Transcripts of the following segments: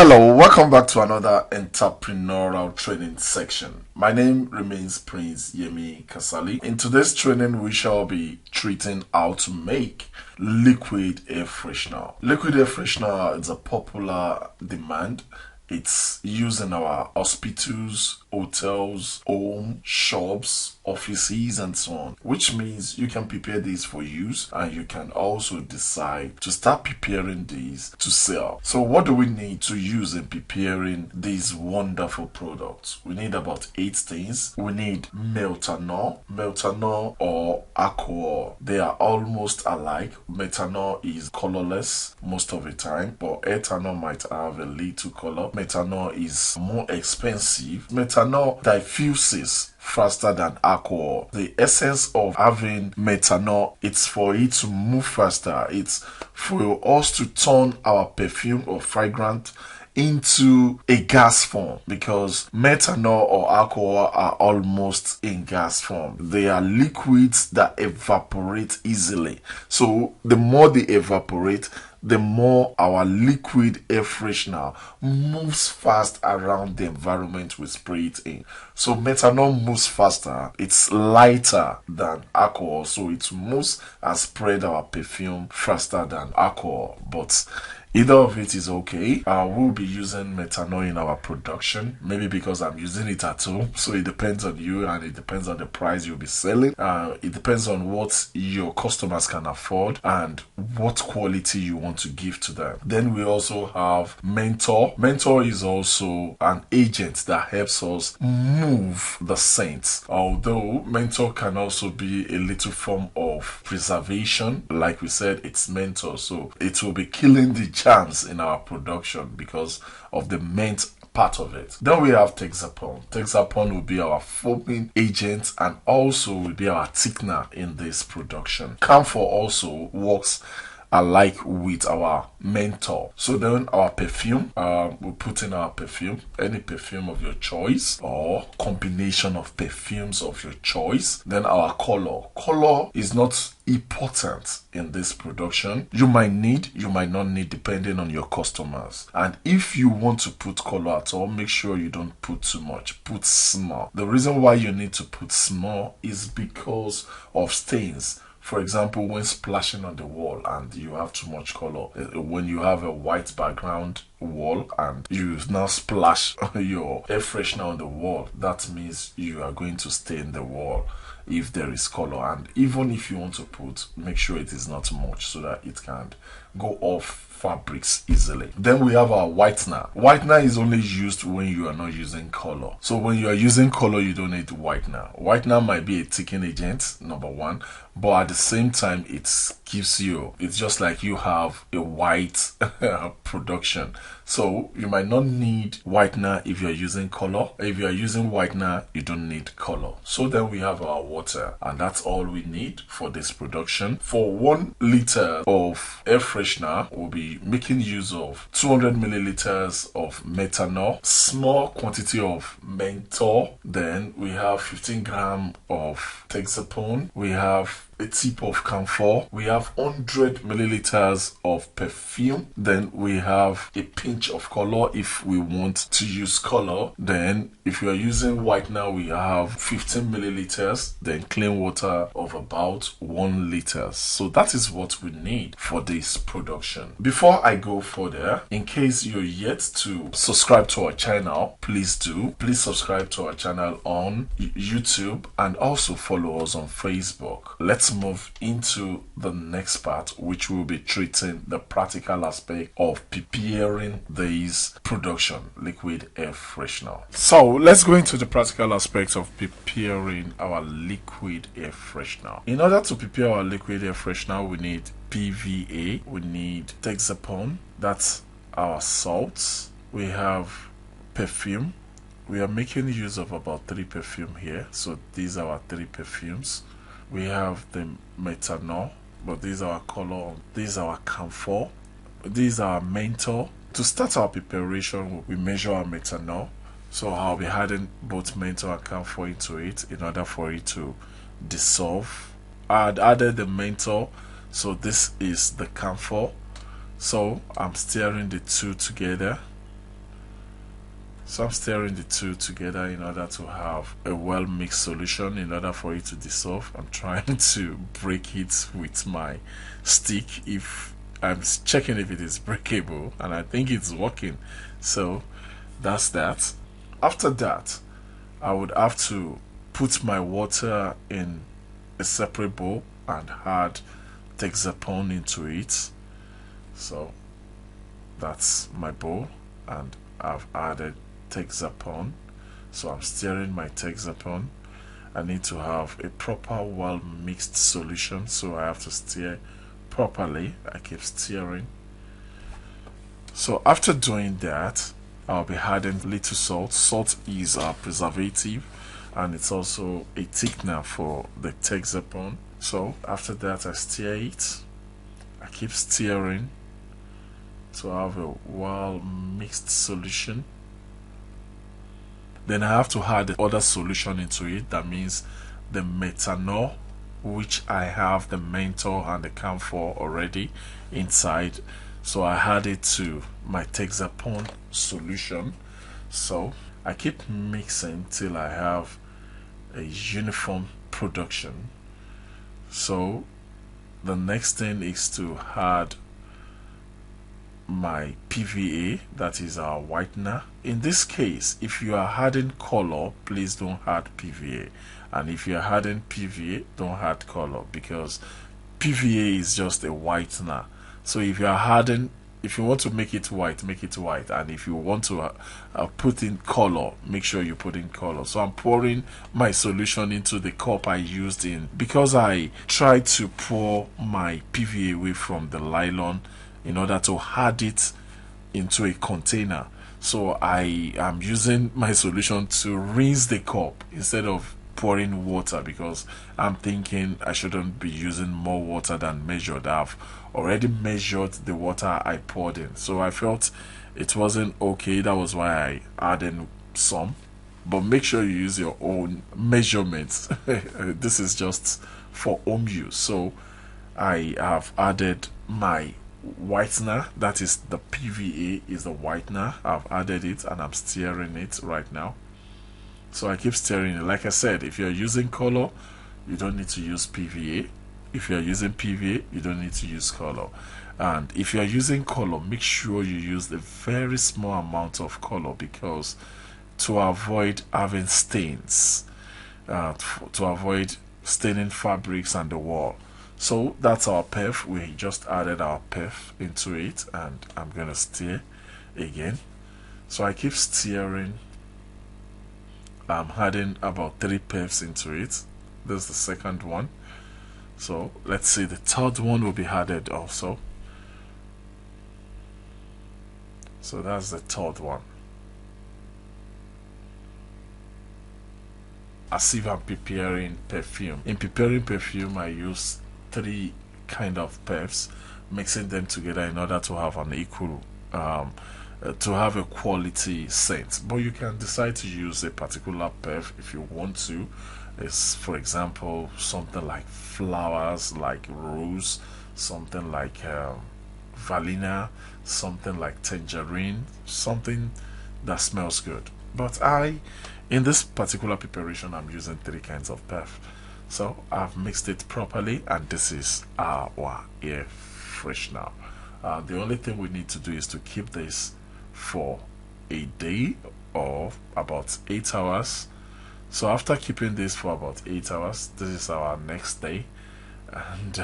Hello, welcome back to another entrepreneurial training section. My name remains Prince Yemi Kasali. In today's training, we shall be treating how to make liquid air freshener. Liquid air freshener is a popular demand. It's used in our hospitals, hotels, home, shops, offices, and so on. Which means you can prepare these for use and you can also decide to start preparing these to sell. So what do we need to use in preparing these wonderful products? We need about 8 things. We need methanol or alcohol. They are almost alike. Methanol is colorless most of the time, but ethanol might have a little color. Methanol is more expensive. Methanol diffuses faster than alcohol. The essence of having methanol, it's for it to move faster. It's for us to turn our perfume or fragrance into a gas form, because methanol or alcohol are almost in gas form. They are liquids that evaporate easily. So the more they evaporate, the more our liquid air freshener moves fast around the environment we spray it in. So methanol moves faster, it's lighter than alcohol, so it moves and spread our perfume faster than alcohol. But either of it is okay. We'll be using methanol in our production, maybe because I'm using it at home. So it depends on you and it depends on the price you'll be selling. It depends on what your customers can afford and what quality you want to give to them. Then we also have menthol. Menthol is also an agent that helps us move the scent. Although menthol can also be a little form of preservation. Like we said, it's menthol, so it will be killing the germs in our production because of the mint part of it. Then we have Texapon. Texapon will be our foaming agent and also will be our thickener in this production. Camphor also works alike with our menthol. So then our perfume, we'll put in our perfume, any perfume of your choice or combination of perfumes of your choice. Then our color. Color is not important in this production. You might need, you might not need, depending on your customers. And if you want to put color at all, make sure you don't put too much. Put small. The reason why you need to put small is because of stains. For example, when splashing on the wall and you have too much color, when you have a white background wall and you now splash your air freshener on the wall, that means you are going to stain the wall if there is color. And even if you want to put, make sure it is not much so that it can go off fabrics easily. Then we have our whitener. Whitener is only used when you are not using color. So when you are using color, you don't need whitener. Whitener might be a thickening agent, number one, but at the same time, it gives you, it's just like you have a white production. So you might not need whitener if you're using color. If you're using whitener, you don't need color. So then we have our water, and that's all we need for this production. For 1 liter of air freshener, we'll be making use of 200 milliliters of methanol, small quantity of menthol, then we have 15 grams of Texapon, we have a tip of camphor, we have 100 milliliters of perfume, then we have a pinch of color if we want to use color. Then if you are using whitener, we have 15 milliliters, then clean water of about 1 liter. So that is what we need for this production. Before I go further, in case you're yet to subscribe to our channel, please do. Please subscribe to our channel on YouTube and also follow us on Facebook. Let's move into the next part, which will be treating the practical aspect of preparing this production liquid air freshener. So let's go into the practical aspects of preparing our liquid air freshener. In order to prepare our liquid air freshener, we need PVA, we need Texapon, that's our salts, we have perfume. We are making use of about 3 perfume here, so these are our 3 perfumes. We have the methanol, but these are our color, these are our camphor, these are our menthol. To start our preparation, we measure our methanol. So I'll be adding both menthol and camphor into it in order for it to dissolve. I'd added the menthol, so this is the camphor. So I'm stirring the two together So I'm stirring the two together in order to have a well mixed solution. In order for it to dissolve, I'm trying to break it with my stick. If I'm checking if it is breakable, and I think it's working. So that's that. After that, I would have to put my water in a separate bowl and add Texapon into it. So that's my bowl, and I've added Texapon. So I'm stirring my Texapon. I need to have a proper well mixed solution, so I have to stir properly. I keep stirring. So after doing that, I'll be adding little salt. Salt is a preservative, and it's also a thickener for the Texapon. So after that, I stir it. I keep stirring to have a well mixed solution. Then I have to add the other solution into it. That means the methanol, which I have the menthol and the camphor already inside. So I add it to my Texapon solution. So I keep mixing till I have a uniform production. So the next thing is to add my PVA, that is our whitener. In this case, if you are adding color, please don't add PVA, and if you are adding PVA, don't add color, because PVA is just a whitener. So if you are adding, if you want to make it white, and if you want to put in color, make sure you put in color. So I'm pouring my solution into the cup I used in, because I tried to pour my PVA away from the nylon in order to add it into a container. So I am using my solution to rinse the cup instead of pouring water, because I'm thinking I shouldn't be using more water than measured. I've already measured the water I poured in, so I felt it wasn't okay. That was why I added some. But make sure you use your own measurements. This is just for home use. So I have added my whitener, that is the PVA is the whitener. I've added it and I'm stirring it right now. So I keep stirring it. Like I said, if you're using color, you don't need to use PVA. If you're using PVA, you don't need to use color. And if you're using color, make sure you use a very small amount of color, because to avoid having stains, to avoid staining fabrics and the wall. So that's our perf. We just added our perf into it, and I'm gonna stir again. So I keep stirring. I'm adding about 3 perfs into it. This is the second one. So let's see, the third one will be added also. So that's the third one. As if I'm preparing perfume. In preparing perfume, I use 3 kind of perfs, mixing them together in order to have an equal to have a quality scent. But you can decide to use a particular perf if you want to. It's, for example, something like flowers, like rose, something like vanilla, something like tangerine, something that smells good. But in this particular preparation, I'm using 3 kinds of perf. So I've mixed it properly, and this is our air freshener. The only thing we need to do is to keep this for a day or about 8 hours. So after keeping this for about 8 hours, this is our next day, and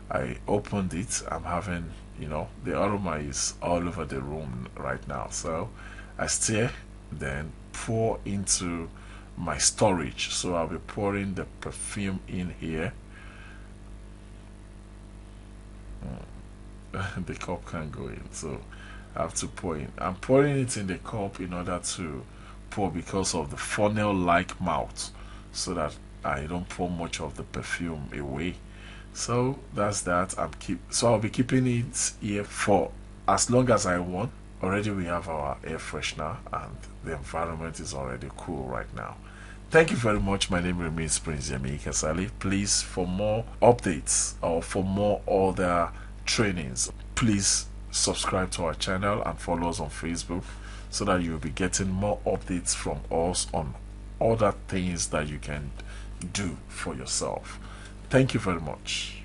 I opened it. I'm having, the aroma is all over the room right now. So I stir, then pour into my storage. So I'll be pouring the perfume in here. The cup can't go in, so I have to pour in. I'm pouring it in the cup in order to pour, because of the funnel like mouth, so that I don't pour much of the perfume away. So that's that. So I'll be keeping it here for as long as I want. Already we have our air freshener, and the environment is already cool right now. Thank you very much. My name remains Prince Yemi Kasali. Please, for more updates or for more other trainings, please subscribe to our channel and follow us on Facebook so that you'll be getting more updates from us on other things that you can do for yourself. Thank you very much.